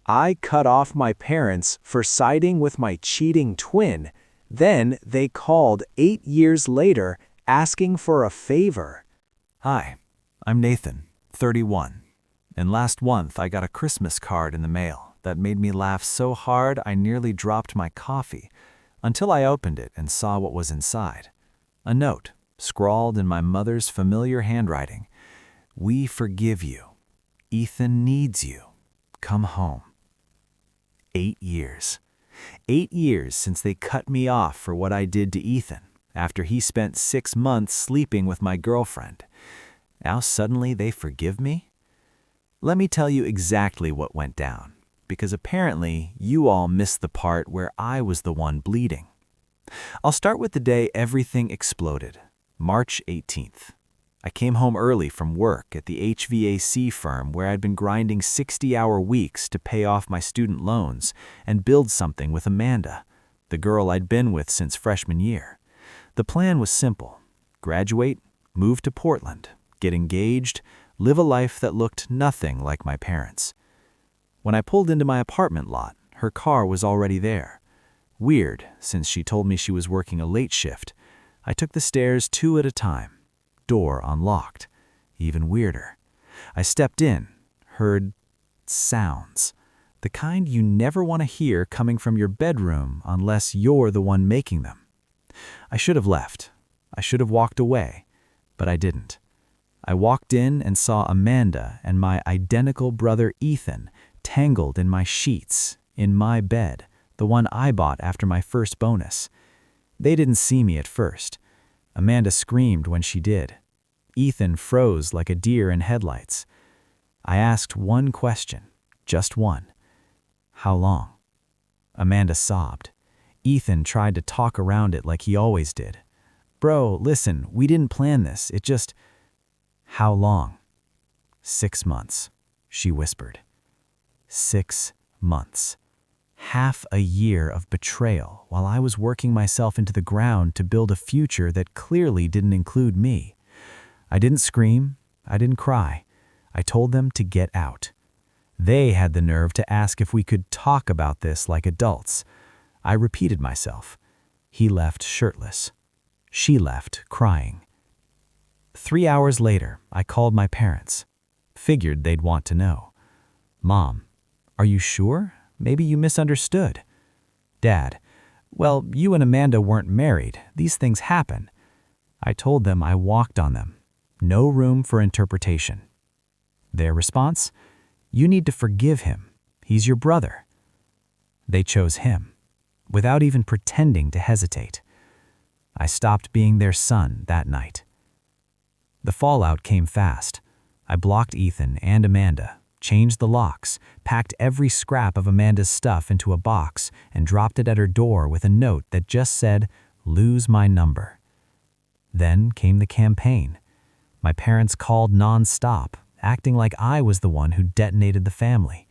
I cut off my parents for siding with my cheating twin. Then they called 8 years later asking for a favor. Hi, I'm Nathan, 31. And last month I got a Christmas card in the mail that made me laugh so hard I nearly dropped my coffee until I opened it and saw what was inside. A note, scrawled in my mother's familiar handwriting. We forgive you. Ethan needs you. Come home. 8 years. 8 years since they cut me off for what I did to Ethan after he spent 6 months sleeping with my girlfriend. Now suddenly they forgive me? Let me tell you exactly what went down, because apparently you all missed the part where I was the one bleeding. I'll start with the day everything exploded, March 18th. I came home early from work at the HVAC firm where I'd been grinding 60-hour weeks to pay off my student loans and build something with Amanda, the girl I'd been with since freshman year. The plan was simple: graduate, move to Portland, get engaged, live a life that looked nothing like my parents'. When I pulled into my apartment lot, her car was already there. Weird, since she told me she was working a late shift. I took the stairs 2 at a time. Door unlocked. Even weirder. I stepped in, heard sounds. The kind you never want to hear coming from your bedroom unless you're the one making them. I should have left. I should have walked away, but I didn't. I walked in and saw Amanda and my identical brother Ethan tangled in my sheets, in my bed, the one I bought after my first bonus. They didn't see me at first. Amanda screamed when she did. Ethan froze like a deer in headlights. I asked one question, just one. How long? Amanda sobbed. Ethan tried to talk around it like he always did. Bro, listen, we didn't plan this. It just... How long? 6 months, she whispered. 6 months. Half a year of betrayal while I was working myself into the ground to build a future that clearly didn't include me. I didn't scream. I didn't cry. I told them to get out. They had the nerve to ask if we could talk about this like adults. I repeated myself. He left shirtless. She left crying. 3 hours later, I called my parents. Figured they'd want to know. Mom, are you sure? Maybe you misunderstood. Dad, well, you and Amanda weren't married. These things happen. I told them I walked on them. No room for interpretation. Their response? You need to forgive him. He's your brother. They chose him, without even pretending to hesitate. I stopped being their son that night. The fallout came fast. I blocked Ethan and Amanda, changed the locks, packed every scrap of Amanda's stuff into a box, and dropped it at her door with a note that just said, "Lose my number." Then came the campaign. My parents called non-stop, acting like I was the one who detonated the family.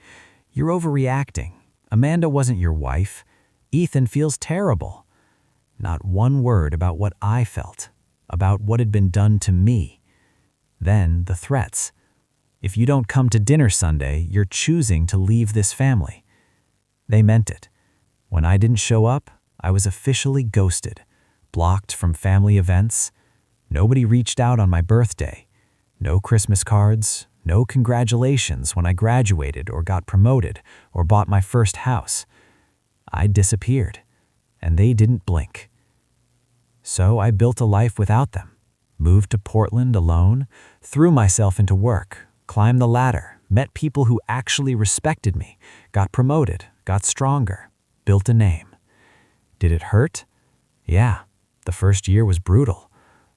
You're overreacting. Amanda wasn't your wife. Ethan feels terrible. Not one word about what I felt, about what had been done to me. Then the threats. If you don't come to dinner Sunday, you're choosing to leave this family. They meant it. When I didn't show up, I was officially ghosted, blocked from family events. Nobody reached out on my birthday. No Christmas cards, no congratulations when I graduated or got promoted or bought my first house. I disappeared, and they didn't blink. So I built a life without them. Moved to Portland alone, threw myself into work, climbed the ladder, met people who actually respected me, got promoted, got stronger, built a name. Did it hurt? Yeah, the first year was brutal.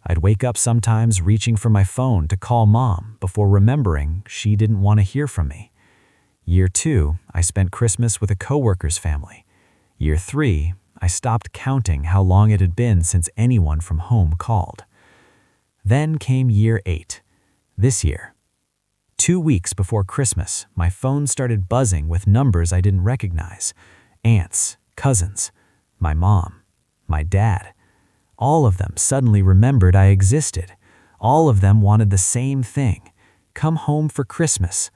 I'd wake up sometimes reaching for my phone to call Mom before remembering she didn't want to hear from me. Year 2, I spent Christmas with a coworker's family. Year 3, I stopped counting how long it had been since anyone from home called. Then came year 8, this year. 2 weeks before Christmas, my phone started buzzing with numbers I didn't recognize. Aunts, cousins, my mom, my dad. All of them suddenly remembered I existed. All of them wanted the same thing: come home for Christmas.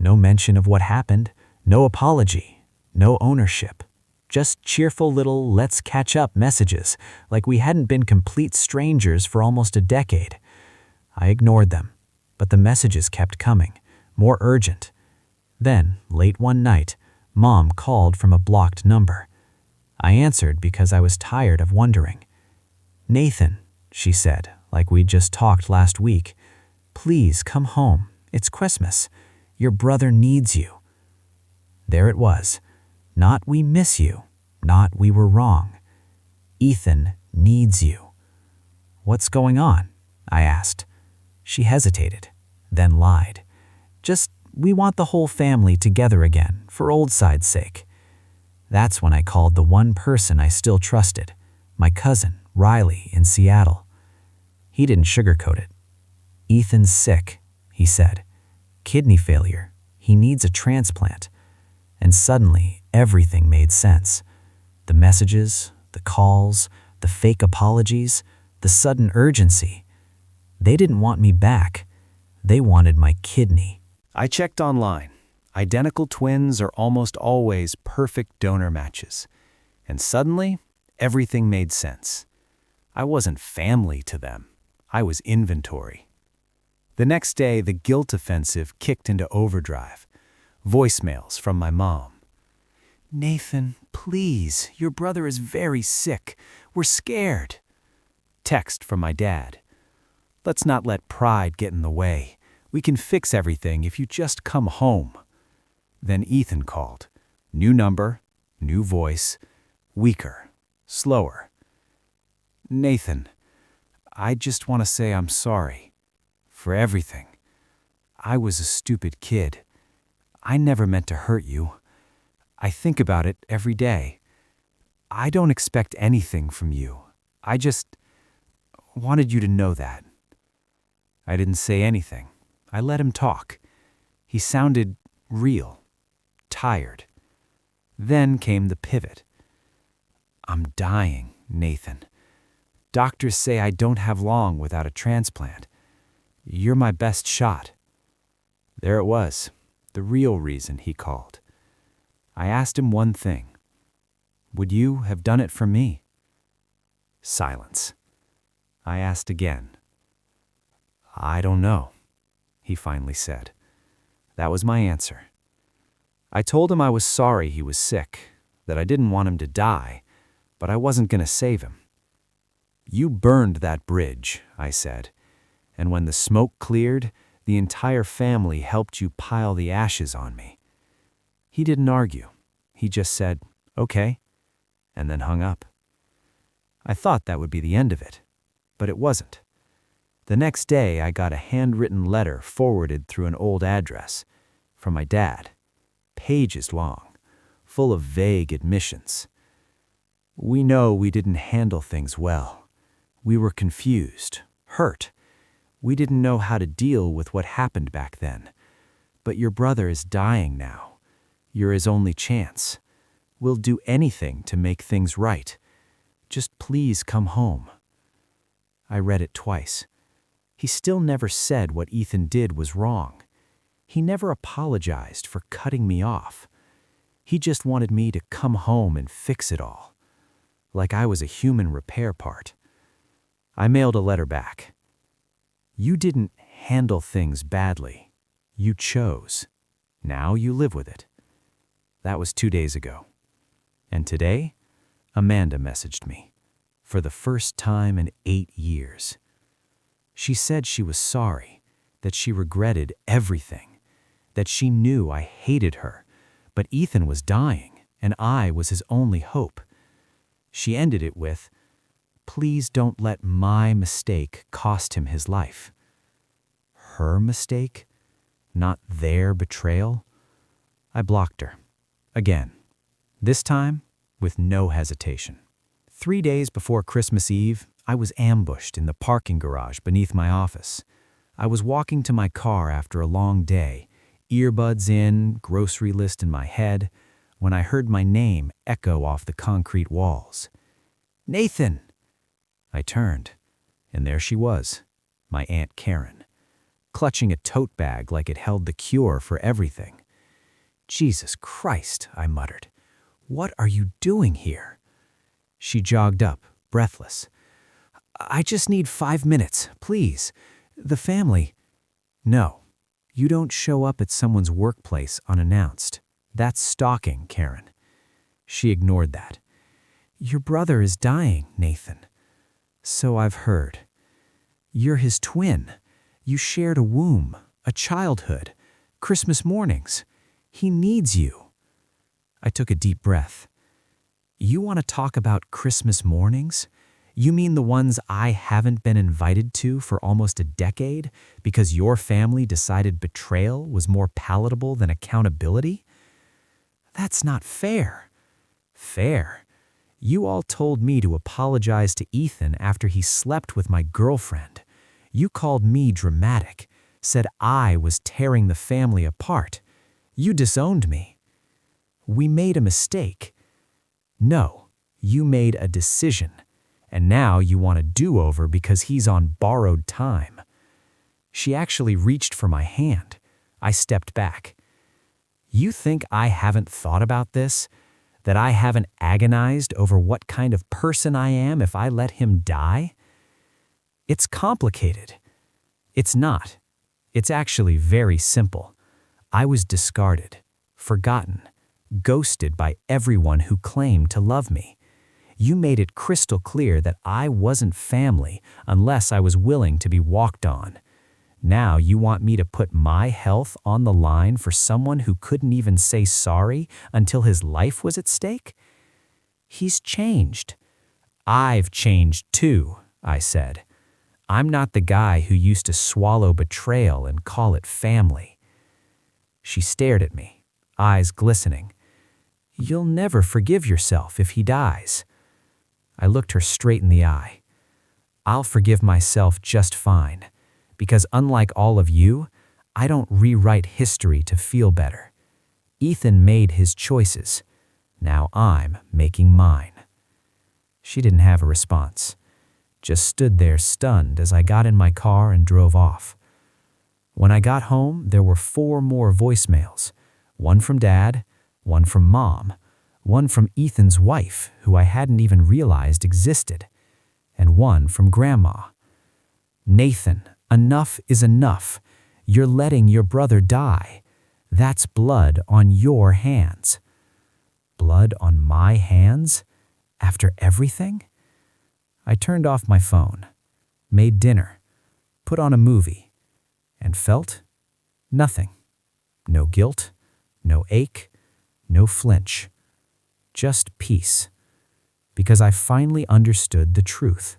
No mention of what happened, No apology, no ownership. Just cheerful little let's catch up messages, like we hadn't been complete strangers for almost a decade. I ignored them, but the messages kept coming, more urgent. Then, late one night, Mom called from a blocked number. I answered because I was tired of wondering. "Nathan," she said, like we'd just talked last week, "please come home. It's Christmas. Your brother needs you." There it was. Not "we miss you," not "we were wrong." "Ethan needs you." "What's going on?" I asked. She hesitated, then lied. "Just, we want the whole family together again, for old side's sake." That's when I called the one person I still trusted, my cousin, Riley, in Seattle. He didn't sugarcoat it. "Ethan's sick," he said. "Kidney failure. He needs a transplant." And suddenly, everything made sense. The messages, the calls, the fake apologies, the sudden urgency. They didn't want me back. They wanted my kidney. I checked online. Identical twins are almost always perfect donor matches. And suddenly, everything made sense. I wasn't family to them. I was inventory. The next day, the guilt offensive kicked into overdrive. Voicemails from my mom. "Nathan, please, your brother is very sick. We're scared." Text from my dad. "Let's not let pride get in the way. We can fix everything if you just come home." Then Ethan called. New number, new voice, weaker, slower. "Nathan, I just want to say I'm sorry. For everything. I was a stupid kid. I never meant to hurt you. I think about it every day. I don't expect anything from you. I just wanted you to know that." I didn't say anything. I let him talk. He sounded real, tired. Then came the pivot. "I'm dying, Nathan. Doctors say I don't have long without a transplant. You're my best shot." There it was, the real reason he called. I asked him one thing. "Would you have done it for me?" Silence. I asked again. "I don't know," he finally said. That was my answer. I told him I was sorry he was sick, that I didn't want him to die, but I wasn't going to save him. "You burned that bridge," I said, "and when the smoke cleared, the entire family helped you pile the ashes on me." He didn't argue. He just said, "Okay," and then hung up. I thought that would be the end of it, but it wasn't. The next day, I got a handwritten letter forwarded through an old address from my dad, pages long, full of vague admissions. "We know we didn't handle things well. We were confused, hurt. We didn't know how to deal with what happened back then. But your brother is dying now. You're his only chance. We'll do anything to make things right. Just please come home." I read it twice. He still never said what Ethan did was wrong. He never apologized for cutting me off. He just wanted me to come home and fix it all, like I was a human repair part. I mailed a letter back. "You didn't handle things badly. You chose. Now you live with it." That was 2 days ago. And today, Amanda messaged me, for the first time in 8 years. She said she was sorry, that she regretted everything, that she knew I hated her, but Ethan was dying, and I was his only hope. She ended it with, "Please don't let my mistake cost him his life." Her mistake? Not their betrayal? I blocked her. Again. This time, with no hesitation. 3 days before Christmas Eve, I was ambushed in the parking garage beneath my office. I was walking to my car after a long day, earbuds in, grocery list in my head, when I heard my name echo off the concrete walls. "Nathan!" I turned, and there she was, my Aunt Karen, clutching a tote bag like it held the cure for everything. Jesus Christ, I muttered. What are you doing here? She jogged up, breathless. I just need 5 minutes, please. The family. No, you don't show up at someone's workplace unannounced. That's stalking, Karen. She ignored that. Your brother is dying, Nathan. So I've heard. You're his twin. You shared a womb, a childhood, Christmas mornings. He needs you. I took a deep breath. You want to talk about Christmas mornings? You mean the ones I haven't been invited to for almost a decade because your family decided betrayal was more palatable than accountability? That's not fair. Fair? You all told me to apologize to Ethan after he slept with my girlfriend. You called me dramatic, said I was tearing the family apart. You disowned me. We made a mistake. No, you made a decision. And now you want a do-over because he's on borrowed time. She actually reached for my hand. I stepped back. You think I haven't thought about this? That I haven't agonized over what kind of person I am if I let him die? It's complicated. It's not. It's actually very simple. I was discarded, forgotten, ghosted by everyone who claimed to love me. You made it crystal clear that I wasn't family unless I was willing to be walked on. Now you want me to put my health on the line for someone who couldn't even say sorry until his life was at stake? He's changed. I've changed too, I said. I'm not the guy who used to swallow betrayal and call it family. She stared at me, eyes glistening. You'll never forgive yourself if he dies. I looked her straight in the eye. I'll forgive myself just fine, because unlike all of you, I don't rewrite history to feel better. Ethan made his choices. Now I'm making mine. She didn't have a response, just stood there stunned as I got in my car and drove off. When I got home, there were 4 more voicemails, one from Dad, one from Mom, one from Ethan's wife, who I hadn't even realized existed, and one from Grandma. Nathan, enough is enough. You're letting your brother die. That's blood on your hands. Blood on my hands? After everything? I turned off my phone, made dinner, put on a movie, and felt nothing. No guilt, no ache, no flinch. Just peace. Because I finally understood the truth.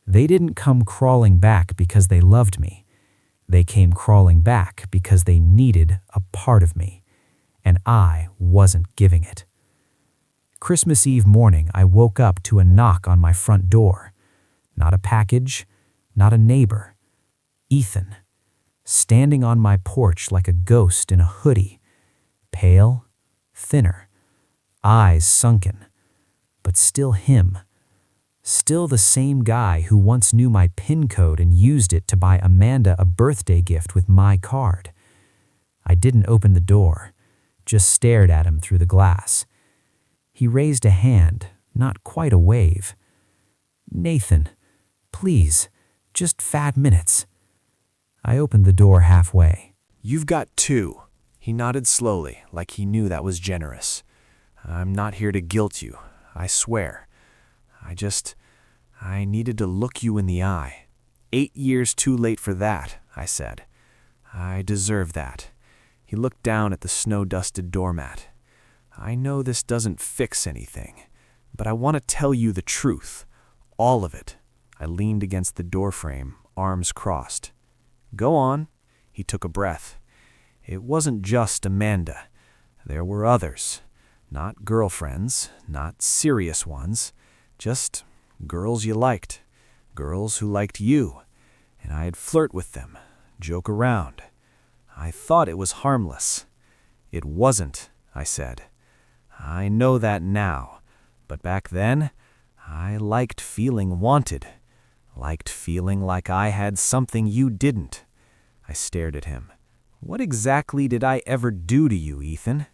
They didn't come crawling back because they loved me. They came crawling back because they needed a part of me, and I wasn't giving it. Christmas Eve morning, I woke up to a knock on my front door. Not a package, not a neighbor. Ethan, standing on my porch like a ghost in a hoodie, pale, thinner, eyes sunken, but still him. Still the same guy who once knew my PIN code and used it to buy Amanda a birthday gift with my card. I didn't open the door, just stared at him through the glass. He raised a hand, not quite a wave. Nathan, please, just 5 minutes. I opened the door halfway. You've got 2. He nodded slowly, like he knew that was generous. I'm not here to guilt you, I swear. I needed to look you in the eye. 8 years too late for that, I said. I deserve that. He looked down at the snow-dusted doormat. I know this doesn't fix anything, but I want to tell you the truth. All of it. I leaned against the doorframe, arms crossed. Go on. He took a breath. It wasn't just Amanda. There were others. Not girlfriends, not serious ones, just girls you liked, girls who liked you, and I'd flirt with them, joke around. I thought it was harmless. It wasn't, I said. I know that now, but back then, I liked feeling wanted, liked feeling like I had something you didn't. I stared at him. What exactly did I ever do to you, Ethan?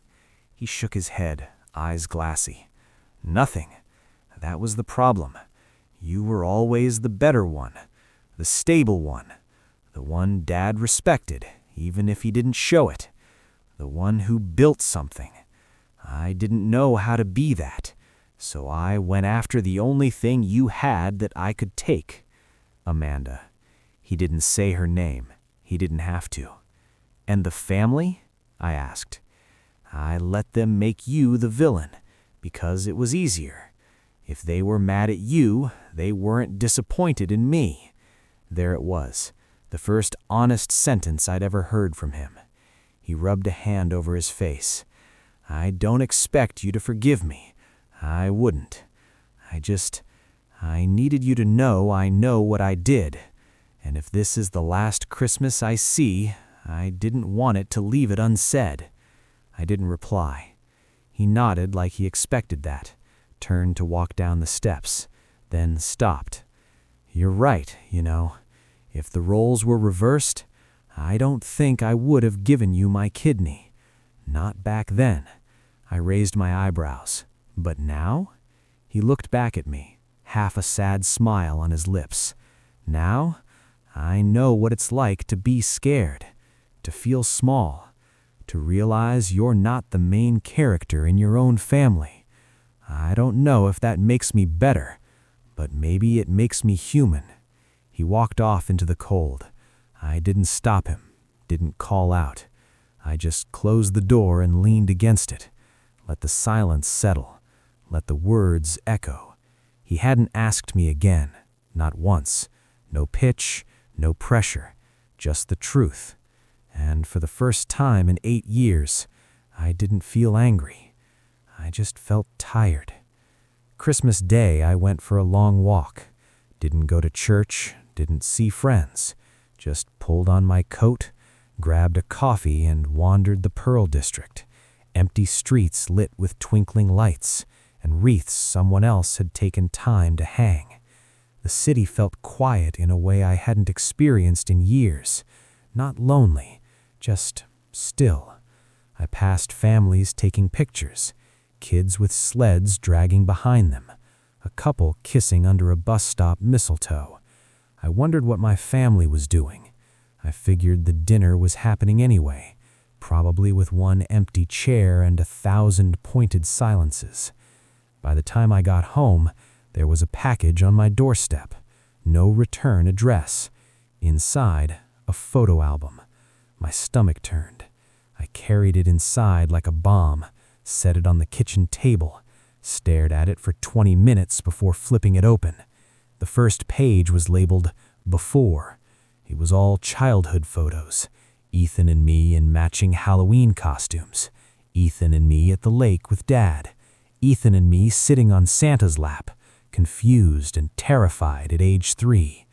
He shook his head, eyes glassy. Nothing. That was the problem. You were always the better one, the stable one, the one Dad respected, even if he didn't show it, the one who built something. I didn't know how to be that, so I went after the only thing you had that I could take. Amanda. He didn't say her name. He didn't have to. And the family? I asked. I let them make you the villain, because it was easier. If they were mad at you, they weren't disappointed in me. There it was, the first honest sentence I'd ever heard from him. He rubbed a hand over his face. I don't expect you to forgive me. I wouldn't. I needed you to know I know what I did. And if this is the last Christmas I see, I didn't want it to leave it unsaid. I didn't reply. He nodded like he expected that, turned to walk down the steps, then stopped. You're right, you know. If the roles were reversed, I don't think I would have given you my kidney. Not back then. I raised my eyebrows. But now? He looked back at me, half a sad smile on his lips. Now, I know what it's like to be scared, to feel small, to realize you're not the main character in your own family. I don't know if that makes me better, but maybe it makes me human. He walked off into the cold. I didn't stop him, didn't call out. I just closed the door and leaned against it. Let the silence settle. Let the words echo. He hadn't asked me again, not once. No pitch, no pressure, just the truth. And for the first time in 8 years, I didn't feel angry. I just felt tired. Christmas Day, I went for a long walk. Didn't go to church, didn't see friends. Just pulled on my coat, grabbed a coffee, and wandered the Pearl District. Empty streets lit with twinkling lights, and wreaths someone else had taken time to hang. The city felt quiet in a way I hadn't experienced in years. Not lonely, just still. I passed families taking pictures, kids with sleds dragging behind them, a couple kissing under a bus stop mistletoe. I wondered what my family was doing. I figured the dinner was happening anyway, probably with one empty chair and 1,000 pointed silences. By the time I got home, there was a package on my doorstep. No return address. Inside, a photo album. My stomach turned. I carried it inside like a bomb, set it on the kitchen table, stared at it for 20 minutes before flipping it open. The first page was labeled Before. It was all childhood photos. Ethan and me in matching Halloween costumes. Ethan and me at the lake with Dad. Ethan and me sitting on Santa's lap, confused and terrified at age 3.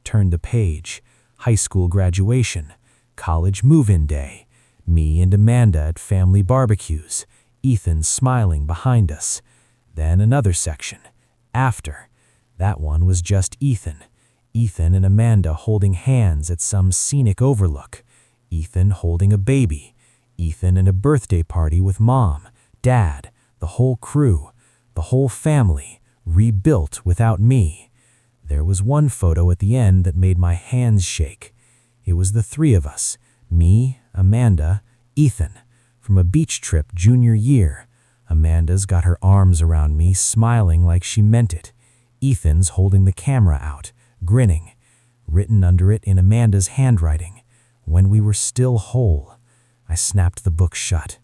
Turned the page. High school graduation. College move-in day. Me and Amanda at family barbecues. Ethan smiling behind us. Then another section. After. That one was just Ethan. Ethan and Amanda holding hands at some scenic overlook. Ethan holding a baby. Ethan in a birthday party with Mom, Dad, the whole crew, the whole family, rebuilt without me. There was one photo at the end that made my hands shake. It was the 3 of us, me, Amanda, Ethan, from a beach trip junior year. Amanda's got her arms around me, smiling like she meant it. Ethan's holding the camera out, grinning. Written under it in Amanda's handwriting, "When we were still whole." I snapped the book shut.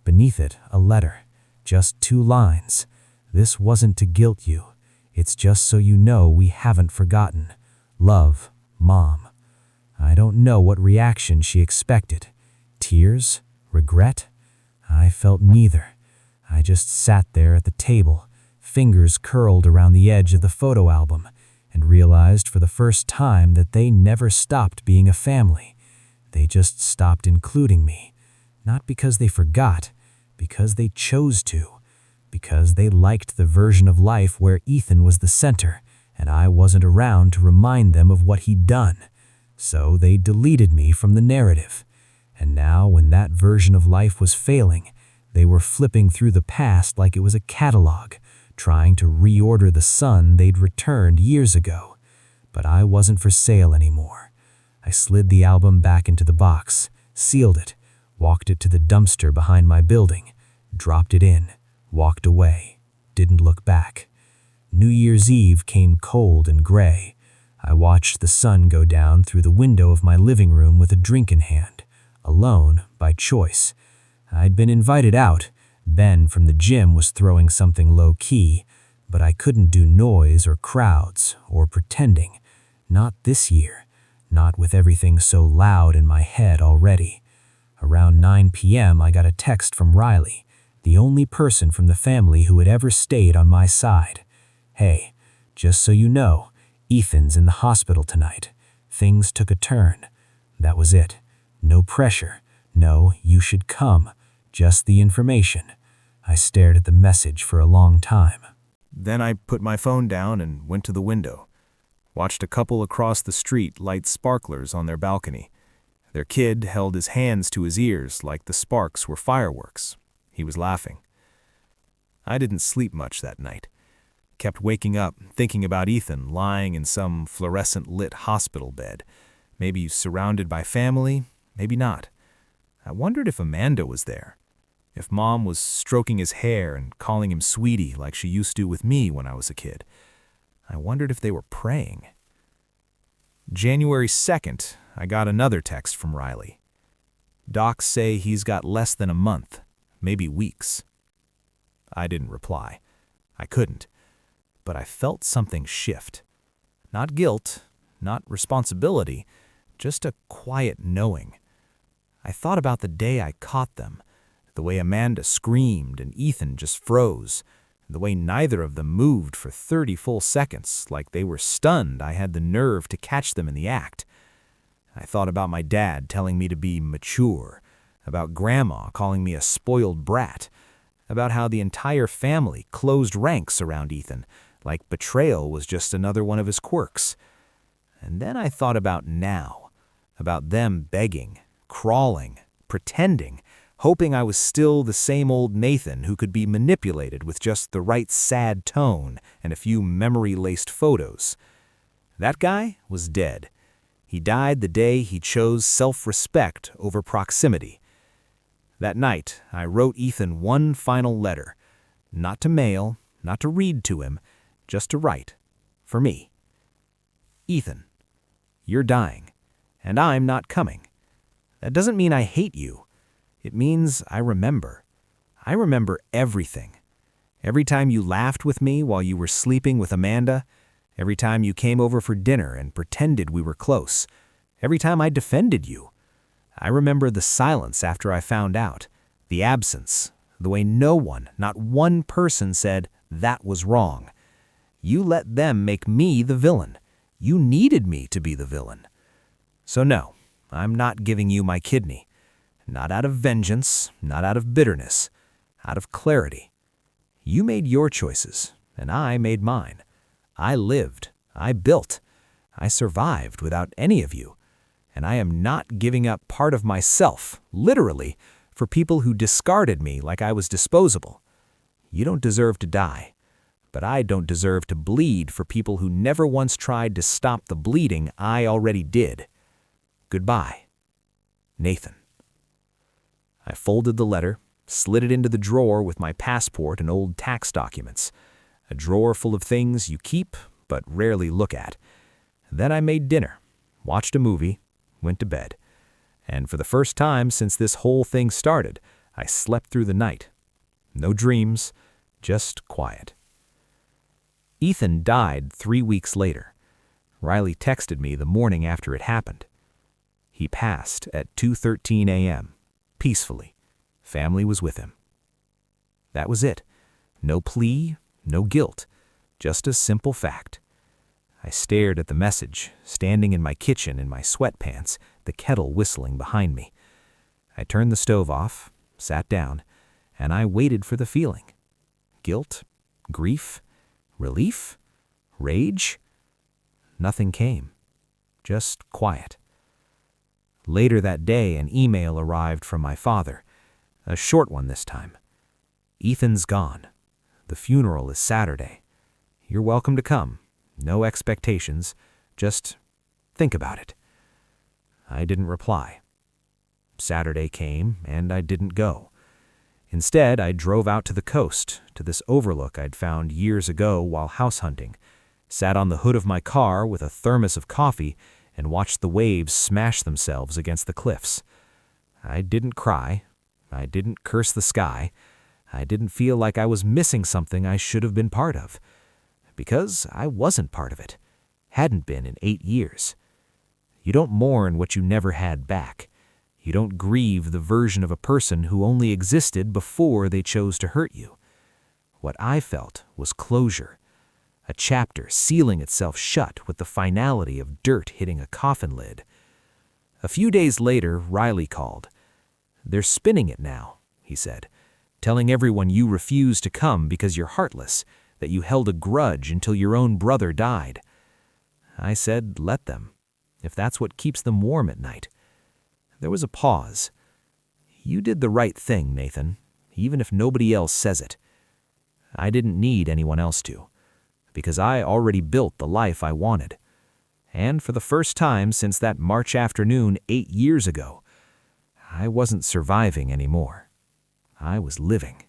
Beneath it, a letter. Just 2 lines. "This wasn't to guilt you. It's just so you know we haven't forgotten. Love, Mom." I don't know what reaction she expected. Tears? Regret? I felt neither. I just sat there at the table, fingers curled around the edge of the photo album, and realized for the first time that they never stopped being a family. They just stopped including me. Not because they forgot, because they chose to. Because they liked the version of life where Ethan was the center, and I wasn't around to remind them of what he'd done. So they deleted me from the narrative. And now when that version of life was failing, They were flipping through the past like it was a catalog, trying to reorder the son they'd returned years ago. But I wasn't for sale anymore. I slid the album back into the box, sealed it, walked it to the dumpster behind my building, dropped it in, walked away, didn't look back. New Year's Eve came cold and gray. I watched the sun go down through the window of my living room with a drink in hand, alone by choice. I'd been invited out. Ben from the gym was throwing something low-key, but I couldn't do noise or crowds or pretending. Not this year, not with everything so loud in my head already. Around 9 p.m. I got a text from Riley, the only person from the family who had ever stayed on my side. "Hey, just so you know, Ethan's in the hospital tonight. Things took a turn." That was it. No pressure. No, you should come. Just the information. I stared at the message for a long time. Then I put my phone down and went to the window. Watched a couple across the street light sparklers on their balcony. Their kid held his hands to his ears like the sparks were fireworks. He was laughing. I didn't sleep much that night. Kept waking up, thinking about Ethan lying in some fluorescent-lit hospital bed. Maybe surrounded by family, maybe not. I wondered if Amanda was there. If Mom was stroking his hair and calling him sweetie like she used to with me when I was a kid. I wondered if they were praying. January 2nd, I got another text from Riley. Docs say he's got less than a month, maybe weeks. I didn't reply. I couldn't. But I felt something shift. Not guilt, not responsibility, just a quiet knowing. I thought about the day I caught them, the way Amanda screamed and Ethan just froze, the way neither of them moved for 30 full seconds, like they were stunned I had the nerve to catch them in the act. I thought about my dad telling me to be mature, about Grandma calling me a spoiled brat, about how the entire family closed ranks around Ethan, like betrayal was just another one of his quirks. And then I thought about now, about them begging, crawling, pretending, hoping I was still the same old Nathan who could be manipulated with just the right sad tone and a few memory-laced photos. That guy was dead. He died the day he chose self-respect over proximity. That night, I wrote Ethan one final letter, not to mail, not to read to him, just to write, for me. Ethan, you're dying, and I'm not coming. That doesn't mean I hate you. It means I remember. I remember everything. Every time you laughed with me while you were sleeping with Amanda, every time you came over for dinner and pretended we were close, every time I defended you. I remember the silence after I found out, the absence, the way no one, not one person said, that was wrong. You let them make me the villain. You needed me to be the villain. So no, I'm not giving you my kidney. Not out of vengeance, not out of bitterness, out of clarity. You made your choices, and I made mine. I lived, I built, I survived without any of you, and I am not giving up part of myself, literally, for people who discarded me like I was disposable. You don't deserve to die, but I don't deserve to bleed for people who never once tried to stop the bleeding I already did. Goodbye, Nathan. I folded the letter, slid it into the drawer with my passport and old tax documents, a drawer full of things you keep but rarely look at. Then I made dinner, watched a movie, went to bed, and for the first time since this whole thing started, I slept through the night. No dreams, just quiet. Ethan died 3 weeks later. Riley texted me the morning after it happened. He passed at 2:13 a.m., peacefully. Family was with him. That was it. No plea, no guilt, just a simple fact. I stared at the message, standing in my kitchen in my sweatpants, the kettle whistling behind me. I turned the stove off, sat down, and I waited for the feeling. Guilt? Grief? Relief? Rage? Nothing came. Just quiet. Later that day, an email arrived from my father, a short one this time. Ethan's gone. The funeral is Saturday. You're welcome to come. No expectations. Just think about it." I didn't reply. Saturday came, and I didn't go. Instead, I drove out to the coast, to this overlook I'd found years ago while house hunting, sat on the hood of my car with a thermos of coffee, and watched the waves smash themselves against the cliffs. I didn't cry. I didn't curse the sky. I didn't feel like I was missing something I should have been part of. Because I wasn't part of it. Hadn't been in 8 years. You don't mourn what you never had back. You don't grieve the version of a person who only existed before they chose to hurt you. What I felt was closure. A chapter sealing itself shut with the finality of dirt hitting a coffin lid. A few days later, Riley called. "They're spinning it now," he said, "telling everyone you refused to come because you're heartless, that you held a grudge until your own brother died." I said, "Let them, if that's what keeps them warm at night." There was a pause. "You did the right thing, Nathan, even if nobody else says it." I didn't need anyone else to, because I already built the life I wanted. And for the first time since that March afternoon 8 years ago, I wasn't surviving anymore. I was living.